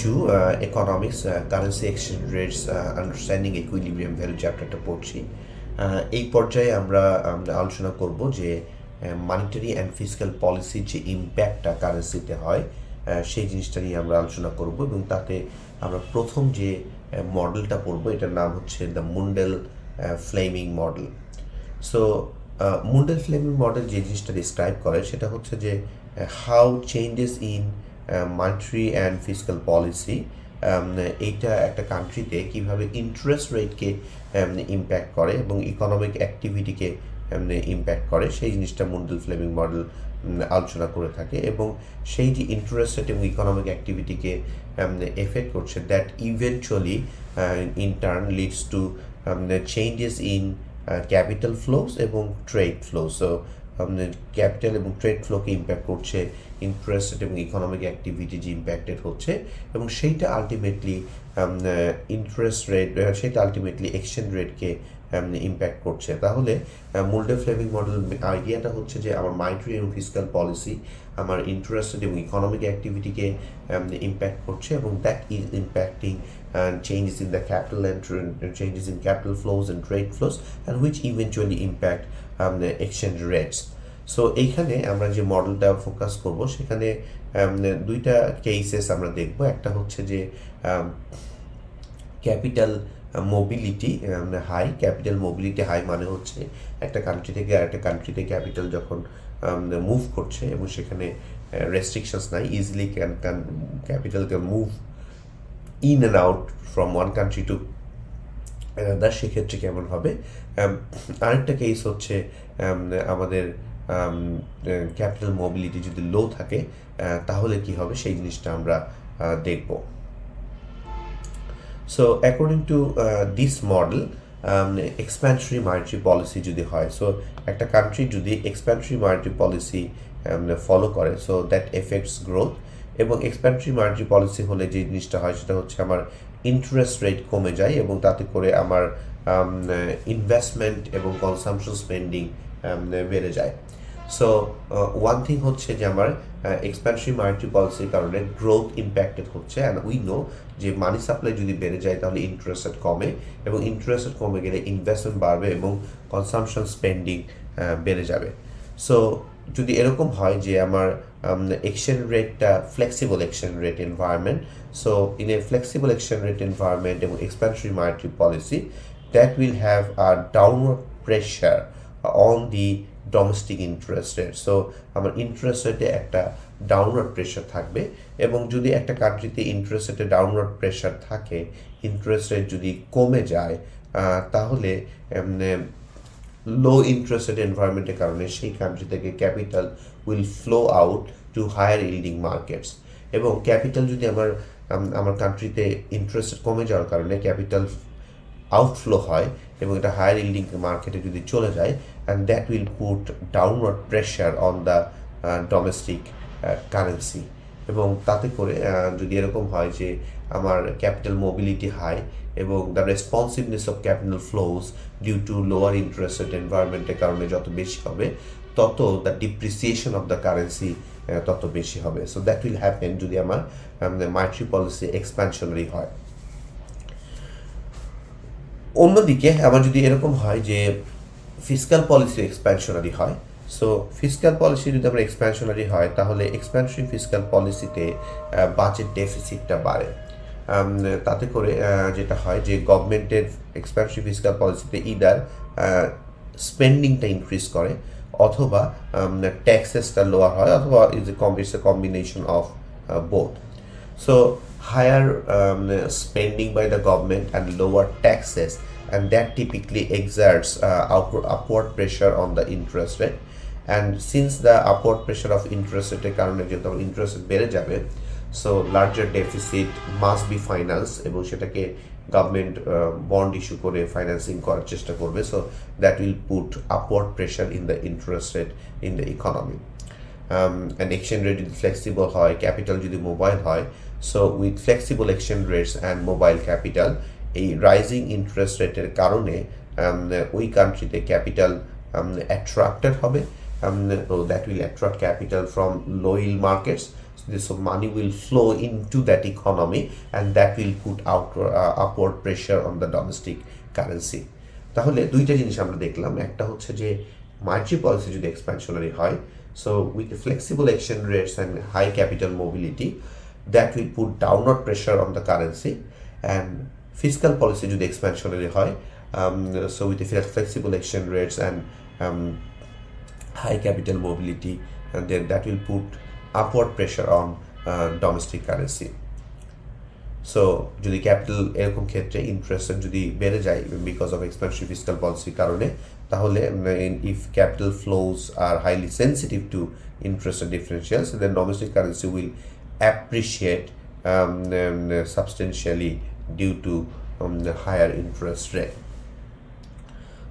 to economics, currency exchange rates, understanding equilibrium value চ্যাপ্টারটা পড়ছি। এই পর্যায়ে আমরা আলোচনা করব যে মানিটারি অ্যান্ড ফিসক্যাল পলিসির যে ইম্প্যাক্টটা কারেন্সিতে হয় সেই জিনিসটা নিয়ে আমরা আলোচনা করব এবং তাতে আমরা প্রথম যে মডেলটা পড়ব এটার নাম হচ্ছে the Mundell Fleming model. So Mundell Fleming model যে জিনিসটা ডিসক্রাইব করে সেটা হচ্ছে যে how changes in monetary and fiscal policy এইটা একটা কান্ট্রিতে কীভাবে ইন্টারেস্ট রেটকে ইম্প্যাক্ট করে এবং ইকোনমিক অ্যাক্টিভিটিকে ইম্প্যাক্ট করে সেই জিনিসটা মুন্ডেল-ফ্লেমিং মডেল আলোচনা করে থাকে এবং সেই যে ইন্টারেস্ট রেট এবং ইকোনমিক অ্যাক্টিভিটিকে এফেক্ট করছে that eventually in turn leads to changes in capital flows এবং ট্রেড ফ্লো। সো ক্যাপিটাল এবং ট্রেড ফ্লোকে ইম্প্যাক্ট করছে ইন্টারেস্ট রেট এবং ইকোনমিক অ্যাক্টিভিটি যে ইম্প্যাক্টেড হচ্ছে এবং সেইটা আলটিমেটলি এক্সচেঞ্জ রেটকে ইম্প্যাক্ট করছে। তাহলে মুন্ডেল-ফ্লেমিং মডেল আইডিয়াটা হচ্ছে যে আমার মানিটারি এবং ফিসক্যাল পলিসি আমার ইন্টারেস্ট রেট এবং ইকোনমিক অ্যাক্টিভিটিকে ইম্প্যাক্ট করছে এবং that is impacting changes in the capital and changes in capital flows and trade flows and which eventually impact the exchange rates. So এইখানে আমরা যে মডেলটা ফোকাস করব সেখানে দুইটা কেসেস আমরা দেখব। একটা হচ্ছে যে capital mobility high. Capital mobility high মানে হচ্ছে একটা কান্ট্রি থেকে আরেকটা কান্ট্রিতে ক্যাপিটাল যখন মুভ করছে এবং সেখানে রেস্ট্রিকশনস নাই, easily capital can move in and out from one country to another, সেক্ষেত্রে কেমন হবে। আরেকটা কেস হচ্ছে আমাদের ক্যাপিটাল মোবিলিটি যদি লো থাকে তাহলে কি হবে সেই জিনিসটা আমরা দেখব। So according to this model expansionary monetary policy যদি হয়, সো একটা কান্ট্রি যদি এক্সপ্যানশনারি মনিটারি পলিসি ফলো করে সো দ্যাট এফেক্টস গ্রোথ। এবং এক্সপ্যানশনারি মনিটারি পলিসি হলে যে জিনিসটা হয় সেটা হচ্ছে আমার ইন্টারেস্ট রেট কমে যায় এবং তাতে করে আমার ইনভেস্টমেন্ট এবং কনসামশন স্পেন্ডিং বেড়ে যায়। সো ওয়ান থিং হচ্ছে যে আমার এক্সপ্যানশনারি মনিটারি পলিসির কারণে গ্রোথ ইম্প্যাক্টেড হচ্ছে অ্যান্ড উই নো যে মানি সাপ্লাই যদি বেড়ে যায় তাহলে ইন্টারেস্ট রেট কমে এবং ইন্টারেস্ট রেট কমে গেলে ইনভেস্টমেন্ট বাড়বে এবং কনসামশন স্পেন্ডিং বেড়ে যাবে। সো যদি এরকম হয় যে আমার এক্সচেঞ্জ রেটটা flexible exchange rate environment, so in a flexible exchange rate environment এবং expansionary monetary policy that will have a downward pressure on the domestic interest rate. So আমার ইন্টারেস্ট রেটে একটা ডাউনওয়ার্ড প্রেশার থাকবে এবং যদি একটা কান্ট্রিতে ইন্টারেস্ট রেটে ডাউনওয়ার্ড প্রেশার থাকে, ইন্টারেস্ট রেট যদি কমে যায় তাহলে লো ইন্টারেস্ট রেট এনভায়রনমেন্টের কারণে সেই কান্ট্রি থেকে capital will flow out to higher yielding markets এবং ক্যাপিটাল যদি আমার কান্ট্রিতে ইন্টারেস্ট কমে যাওয়ার কারণে ক্যাপিটাল আউটফ্লো হয় এবং এটা হায়ার ইল্ডিং মার্কেটে যদি চলে যায় and that will put downward pressure on the domestic currency এবং তাতে করে যদি এরকম হয় যে আমার ক্যাপিটাল মোবিলিটি হাই এবং the responsiveness of capital flows due to lower interest rate এনভায়রনমেন্টের কারণে যত বেশি হবে তত the depreciation of the currency তত বেশি হবে। সো দ্যাট উইল হ্যাপেন যদি আমার মনিটারি পলিসি এক্সপ্যানশনারি হয়। অন্যদিকে আমার যদি এরকম হয় যে ফিসক্যাল পলিসি এক্সপ্যানশনারি হয়, সো ফিসক্যাল পলিসি যদি আমার এক্সপ্যানশনারি হয় তাহলে এক্সপ্যানশনারি ফিসক্যাল পলিসিতে বাজেট ডেফিসিটটা বাড়ে। তাতে করে যেটা হয় যে গভর্নমেন্টের এক্সপ্যানশনারি ফিসক্যাল পলিসিতে ইদার স্পেন্ডিংটা ইনক্রিজ করে অথবা ট্যাক্সেসটা লোয়ার হয় অথবা it's a combination of both. So higher spending by the government and lower taxes and that typically exerts upward pressure on the interest rate, and since the upward pressure of interest rate এর কারণে যেহেতু interest rate বেড়ে যাবে so larger deficit must be finance এবং সেটাকে government bond issue করে financing করার চেষ্টা করবে। So that will put upward pressure in the interest rate in the economy. And exchange rate যদি ফ্লেক্সিবল হয়, ক্যাপিটাল যদি মোবাইল হয়, so with flexible exchange rates and mobile capital এই rising interest রেটের কারণে ওই কান্ট্রিতে ক্যাপিটাল অ্যাট্রাক্টেড হবে, that will attract capital from low yield markets. so money will flow into that economy and that will put upward pressure on the domestic currency. তাহলে দুইটা জিনিস আমরা দেখলাম, একটা হচ্ছে যে মার্জি পলিসি যদি এক্সপ্যানশনারি হয়, so with the flexible exchange rates and high capital mobility that will put downward pressure on the currency, and fiscal policy যদি expansionary হয়, so with the flexible exchange rates and high capital mobility, and then that will put upward pressure on domestic currency. So যদি capital এরকম ক্ষেত্রে interest যদি বেড়ে যায় because of expensive fiscal পলিসির কারণে, তাহলে if capital flows are highly sensitive to interest differentials, then domestic currency will appreciate substantially due to higher interest rate.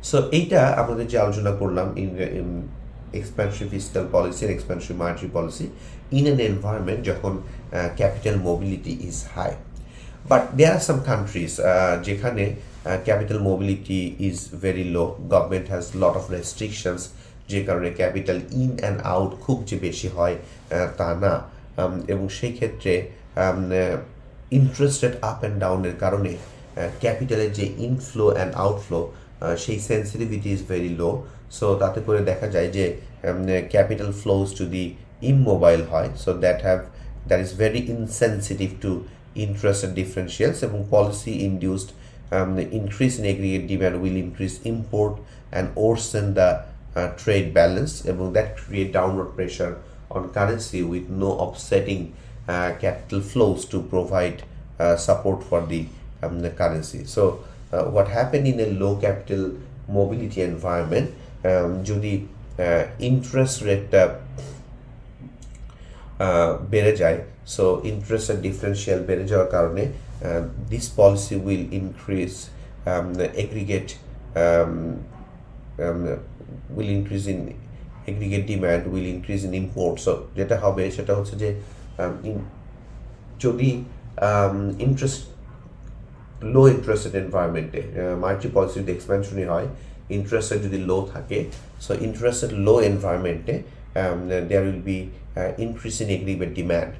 So এইটা আমাদের যে আলোচনা করলাম in expansive fiscal policy and expansive monetary policy in an environment যখন capital mobility is high. But there are some countries যেখানে capital mobility is very low, government has lot of restrictions, যে কারণে capital in and out খুব যে বেশি হয় তা না, এবং সেই ক্ষেত্রে ইন্টারেস্ট রেট আপ অ্যান্ড ডাউনের কারণে ক্যাপিটালের যে ইনফ্লো অ্যান্ড আউটফ্লো সেই sensitivity is very low. So তাতে করে দেখা যায় যে ক্যাপিটাল ফ্লোজ যদি ইমোবাইল হয়, so that is very insensitive to interest differentials, এবং policy induced increase in aggregate demand will increase import and worsen the trade balance, এবং that create downward pressure on currency with no offsetting capital flows to provide support for the currency. So what happened in a low capital mobility environment, যদি interest রেটটা বেড়ে যায়, so interest differential বেড়ে যাওয়ার কারণে this policy will increase aggregate will increase in aggregate demand, will increase in import. So যেটা হবে সেটা হচ্ছে যে যদি ইন্টারেস্ট লো ইন্টারেস্টেড এনভায়রনমেন্টে মার্জি পলিসি যদি এক্সপ্যানশনই হয়, ইন্টারেস্ট রেট যদি লো থাকে, সো ইন্টারেস্ট রেট লো এনভায়রনমেন্টে there will be increase in aggregate demand.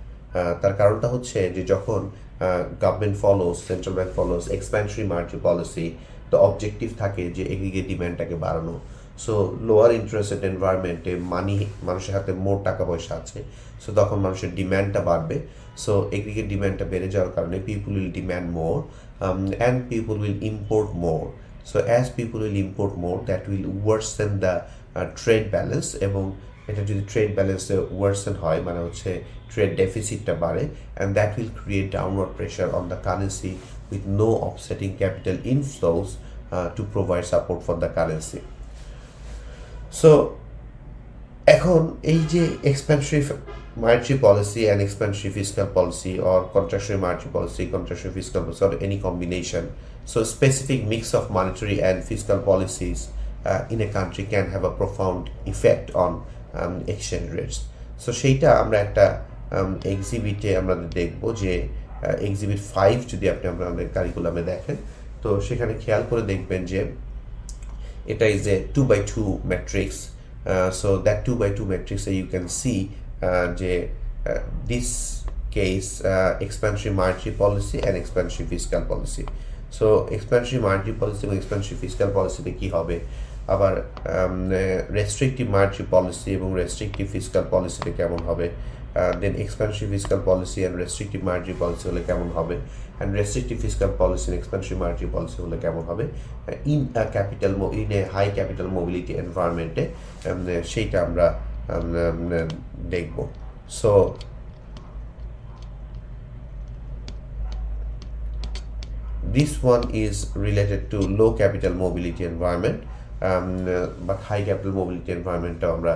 তার কারণটা হচ্ছে যে যখন government follows, central bank follows expansionary মার্জি পলিসি, তো অবজেক্টিভ থাকে যে এগ্রিগেট ডিম্যান্ডটাকে বাড়ানো। সো লোয়ার ইন্টারেস্ট রেট এনভায়রনমেন্টে মানুষের হাতে মোট টাকা পয়সা আছে, সো তখন মানুষের ডিম্যান্ডটা বাড়বে। সো এগ্রিগেট ডিম্যান্ডটা বেড়ে যাওয়ার কারণে people will demand more and people will import more. So as people will import more, that will worsen the trade balance, এবং এটা যদি ট্রেড ব্যালেন্সে ওয়ার্সেন হয় মানে হচ্ছে ট্রেড ডেফিসিটটা বাড়ে, and that will create downward pressure on the currency with no offsetting capital inflows to provide support for the currency. So এখন এই যে expansionary monetary policy and expansionary fiscal policy, or contractionary monetary policy, contractionary fiscal policy, or any combination, so specific mix of monetary and fiscal policies in a country can have a profound effect on exchange rates. So সেইটা আমরা একটা এক্সিবিটে আমরা দেখব, যে exhibit 5 যদি আপনি আমাদের কারিকুলামে দেখেন, তো সেখানে খেয়াল করে দেখবেন যে এটা is a 2x2 matrix. So that 2x2 matrix you can see যে this case expansionary monetary policy and expansionary fiscal policy. So expansionary monetary policy এবং expansionary fiscal policyতে কি হবে, আবার রেস্ট্রিকটিভ monetary policy এবং রেস্ট্রিকটিভ fiscal policyতে কেমন হবে, দেন expansionary fiscal policy and restrictive monetary policy হলে কেমন হবে, and restrictive fiscal policy and expansionary monetary policy হলে কেমন হবে in a high capital mobility environment-এ, সেইটা আমরা দেখব। So this one is related to low capital mobility environment, but high capital mobility environment আমরা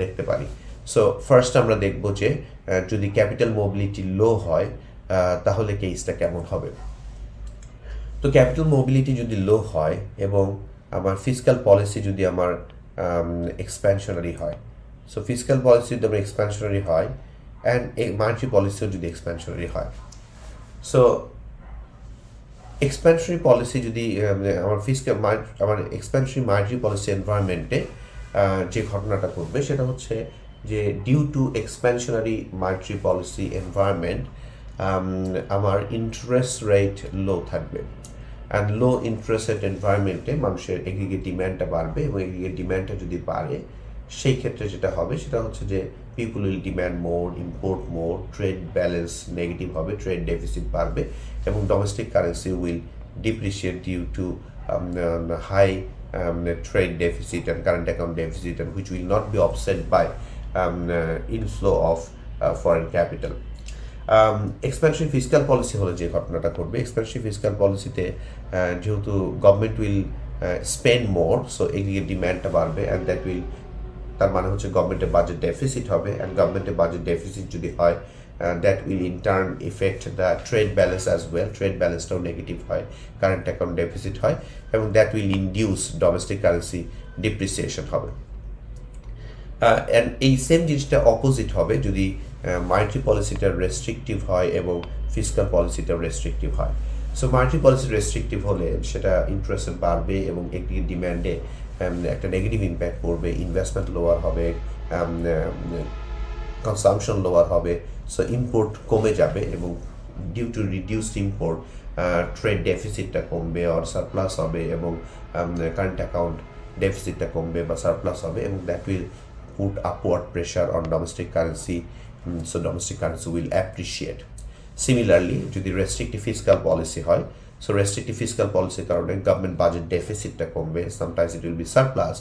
দেখতে পারি। সো ফার্স্ট আমরা দেখব যে যদি ক্যাপিটাল মোবিলিটি লো হয় তাহলে কেসটা কেমন হবে। তো ক্যাপিটাল মোবিলিটি যদি লো হয় এবং আমার ফিসকাল পলিসি যদি আমার এক্সপ্যানশনারি হয়, সো ফিসকাল পলিসি যদি আমার এক্সপ্যানশনারি হয় অ্যান্ড মার্জি পলিসিও যদি এক্সপ্যানশনারি হয়, সো এক্সপ্যানশনারি পলিসি যদি আমার এক্সপ্যানশনারি মার্জি পলিসি এনভায়রনমেন্টে যে ঘটনাটা ঘটবে সেটা হচ্ছে যে due to expansionary monetary policy environment আমার ইন্টারেস্ট রেট লো থাকবে, অ্যান্ড লো ইন্টারেস্ট রেট এনভায়রনমেন্টে মানুষের এগ্রিগেট ডিম্যান্ডটা বাড়বে, এবং এগ্রিগেট ডিম্যান্ডটা যদি বাড়ে সেই ক্ষেত্রে যেটা হবে সেটা হচ্ছে যে people will demand more, import more, trade balance negative হবে, ট্রেড ডেফিসিট বাড়বে, এবং domestic currency will depreciate due to high trade deficit and current account deficit, and which will not be offset by inflow of foreign capital. Expansion fiscal policy হলে যে ঘটনাটা ঘটবে, expansion fiscal পলিসিতে যেহেতু government will spend more, so aggregate ডিম্যান্ডটা বাড়বে, and that will, তার মানে হচ্ছে গভর্নমেন্টের বাজেট ডেফিসিট হবে, অ্যান্ড গভর্নমেন্টের বাজেট ডেফিসিট যদি হয় that will in turn effect the trade balance as well, trade ব্যালেন্সটাও নেগেটিভ হয়, কারেন্ট অ্যাকাউন্ট ডেফিসিট হয়, এবং that will induce domestic currency depreciation হবে। অ্যান্ড এই সেম জিনিসটা অপোজিট হবে যদি মনিটারি পলিসিটা রেস্ট্রিকটিভ হয় এবং ফিসক্যাল পলিসিটা রেস্ট্রিকটিভ হয়। সো মনিটারি পলিসি রেস্ট্রিকটিভ হলে সেটা ইন্টারেস্ট বাড়বে এবং একদিকে ডিম্যান্ডে একটা নেগেটিভ ইম্প্যাক্ট পড়বে, ইনভেস্টমেন্ট লোয়ার হবে, কনসামশন লোয়ার হবে, সো ইম্পোর্ট কমে যাবে, এবং due to reduced import trade ডেফিসিটটা কমবে অর সারপ্লাস হবে, এবং কারেন্ট অ্যাকাউন্ট ডেফিসিটটা কমবে বা সারপ্লাস হবে, এবং that will put upward pressure on domestic currency, so domestic currency will appreciate. Similarly, যদি রেস্ট্রিক্টিভ ফিসক্যাল পলিসি হয়, সো রেস্ট্রিক্টিভ ফিসক্যাল পলিসির কারণে গভর্নমেন্ট বাজেট ডেফিসিটটা কমবে, sometimes it will be surplus,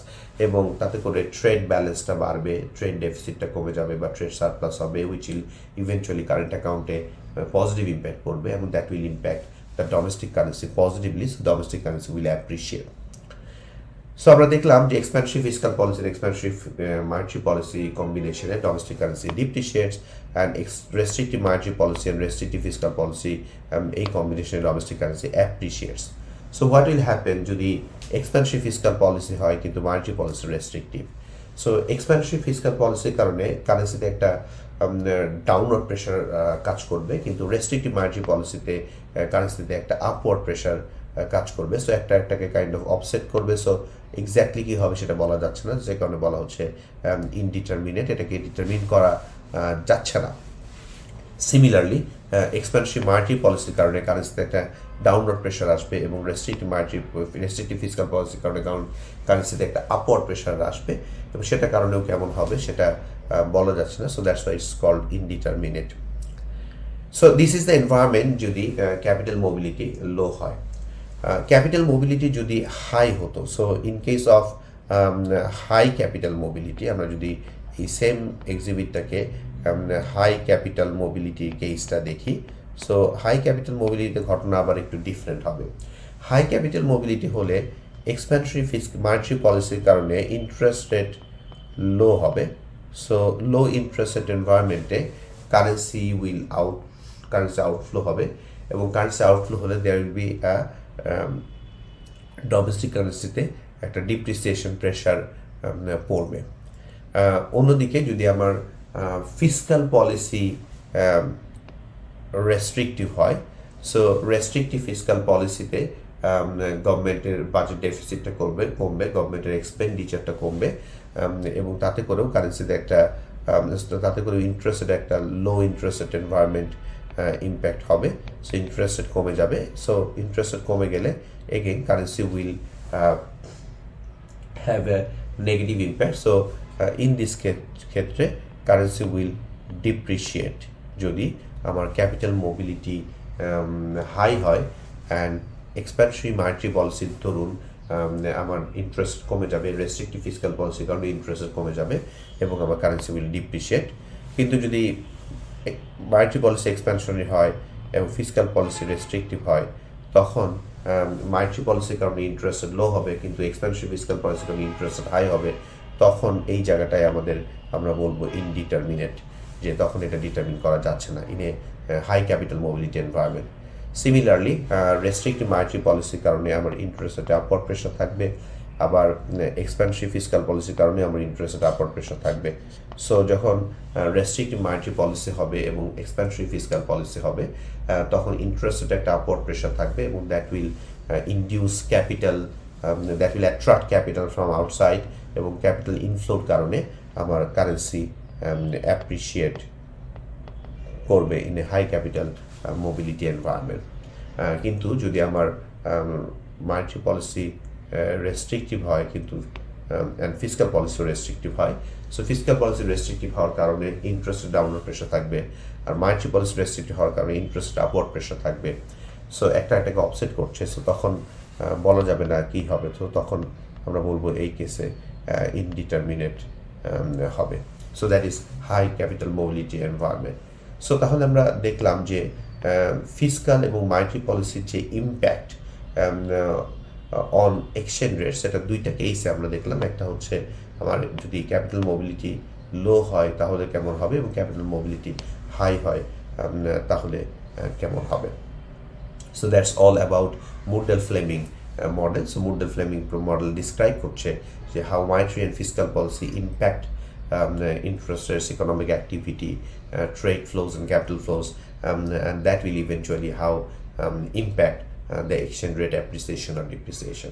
এবং তাতে করে ট্রেড ব্যালেন্সটা বাড়বে, ট্রেড ডেফিসিটটা কমে যাবে বা ট্রেড সারপ্লাস হবে, উইচ উইল ইভেন্চুয়ালি কারেন্ট অ্যাকাউন্টে পজিটিভ ইম্প্যাক্ট পড়বে, এবং that will impact the domestic currency positively, so domestic currency will appreciate. So আমরা দেখলাম যে expansion fiscal policy, expansion monetary policy কম্বিনেশনে domestic currency depreciates, and restrictive monetary policy and restrictive fiscal policy এই কম্বিনেশনে domestic currency appreciates. So what will happen যদি expansion fiscal policy হয় কিন্তু monetary policy restrictive? So expansion fiscal পলিসির কারণে কারেন্সিতে একটা downward pressure কাজ করবে, কিন্তু রেস্ট্রিক্টিভ মনিটারি পলিসিতে কারেন্সিতে একটা আপওয়ার্ড প্রেশার কাজ করবে, সো একটাকে কাইন্ড অফ অফসেট করবে। সো এক্স্যাক্টলি কী হবে সেটা বলা যাচ্ছে না, যে কারণে বলা হচ্ছে ইনডিটারমিনেট, এটাকে ডিটারমিন করা যাচ্ছে না। সিমিলারলি এক্সপ্যানশন মনিটারি পলিসির কারণে কারেন্সিতে একটা ডাউনওয়ার্ড প্রেশার আসবে, এবং রেস্ট্রিক্টিভ ফিসক্যাল পলিসির কারণে কারেন্সিতে একটা আপওয়ার্ড প্রেশার আসবে, এবং সেটা কারণেও কেমন হবে সেটা বলা যাচ্ছে না। So that's why it's called indeterminate. So this is the environment যদি ক্যাপিটাল মোবিলিটি লো হয়। ক্যাপিটাল মোবিলিটি যদি হাই হতো, so in case of high capital mobility, আমরা যদি এই সেম এক্সিবিটটাকে হাই ক্যাপিটাল মোবিলিটি কেসটা দেখি, সো হাই ক্যাপিটাল মোবিলিটিতে ঘটনা আবার একটু ডিফারেন্ট হবে। হাই ক্যাপিটাল মোবিলিটি হলে এক্সপ্যানশনারি মনিটারি পলিসির কারণে ইন্টারেস্ট রেট লো হবে, সো লো ইন্টারেস্ট রেট এনভায়রনমেন্টে কারেন্সি আউটফ্লো হবে, এবং কারেন্সি আউটফ্লো হলে দেয়ার উইল বি ডোমেস্টিক কারেন্সিতে একটা ডিপ্রিসিয়েশন প্রেশার পড়বে। অন্যদিকে যদি আমার ফিসক্যাল পলিসি রেস্ট্রিকটিভ হয়, সো রেস্ট্রিকটিভ ফিসক্যাল পলিসিতে গভর্নমেন্টের বাজেট ডেফিসিটটা কমবে, গভর্নমেন্টের এক্সপেন্ডিচারটা কমবে, এবং তাতে করেও কারেন্সিতে তাতে করে ইন্টারেস্টের একটা লো ইন্টারেস্টেড এনভায়রনমেন্ট ইম্প্যাক্ট হবে, সো ইন্টারেস্ট রেট কমে যাবে। সো ইন্টারেস্ট রেট কমে গেলে again currency will have a negative impact. So in this ক্ষেত্রে কারেন্সি উইল ডিপ্রিশিয়েট যদি আমার ক্যাপিটাল মোবিলিটি হাই হয়, অ্যান্ড এক্সপ্যানশনারি মনিটারি পলিসির ধরুন আমার ইন্টারেস্ট কমে যাবে, রেস্ট্রিক্টিভ ফিসক্যাল পলিসির কারণে ইন্টারেস্ট কমে যাবে, এবং আমার কারেন্সি উইল ডিপ্রিশিয়েট। কিন্তু যদি মনিটারি পলিসি এক্সপ্যানশনারি হয় এবং ফিসক্যাল পলিসি রেস্ট্রিকটিভ হয়, তখন মনিটারি পলিসির কারণে ইন্টারেস্ট লো হবে, কিন্তু এক্সপ্যানশনারি ফিসক্যাল পলিসির কারণে ইন্টারেস্ট হাই হবে, তখন এই জায়গাটায় আমরা বলবো ইনডিটারমিনেট, যে তখন এটা ডিটারমিন করা যাচ্ছে না in a high capital mobility environment. Similarly restrictive monetary পলিসির কারণে আমার ইন্টারেস্টে আপওয়ার্ড প্রেশার থাকবে, আবার এক্সপ্যানশনারি ফিসক্যাল পলিসির কারণে আমার ইন্টারেস্টে আপওয়ার্ড প্রেশার থাকবে। সো যখন রেস্ট্রিক্টিভ মনিটারি পলিসি হবে এবং এক্সপ্যানশনারি ফিসক্যাল পলিসি হবে, তখন ইন্টারেস্টে একটা আপওয়ার্ড প্রেশার থাকবে, এবং that will induce capital, that will attract capital from outside, এবং ক্যাপিটাল ইনফ্লোর কারণে আমার কারেন্সি অ্যাপ্রিসিয়েট করবে in a high capital mobility environment. কিন্তু যদি আমার মানিটারি পলিসি রেস্ট্রিকটিভ হয় কিন্তু অ্যান্ড ফিসক্যাল পলিসিও রেস্ট্রিকটিভ হয়, সো ফিসক্যাল পলিসি রেস্ট্রিকটিভ হওয়ার কারণে ইন্টারেস্টের ডাউনওয়ার্ড প্রেশার থাকবে, আর মানিটারি পলিসি রেস্ট্রিকটিভ হওয়ার কারণে ইন্টারেস্টের আপওয়ার্ড প্রেশার থাকবে। সো একটাকে অফসেট করছে, সো তখন বলা যাবে না কি হবে। তো তখন আমরা বলবো এই কেসে ইনডিটারমিনেট হবে। So that is high capital mobility environment. So তাহলে আমরা দেখলাম যে ফিসক্যাল এবং মানিটারি পলিসির যে ইম্প্যাক্ট অন এক্সচেঞ্জ রেট, সেটা দুইটা কেসে আমরা দেখলাম। একটা হচ্ছে আমার যদি ক্যাপিটাল মোবিলিটি লো হয় তাহলে কেমন হবে, এবং ক্যাপিটাল মোবিলিটি হাই হয় তাহলে কেমন হবে। So that's all about Mundell-Fleming model. So Mundell-Fleming model describe করছে যে how monetary and fiscal policy impact interest rates, economic activity, trade flows and capital flows, and that will eventually how impact the exchange rate appreciation or depreciation.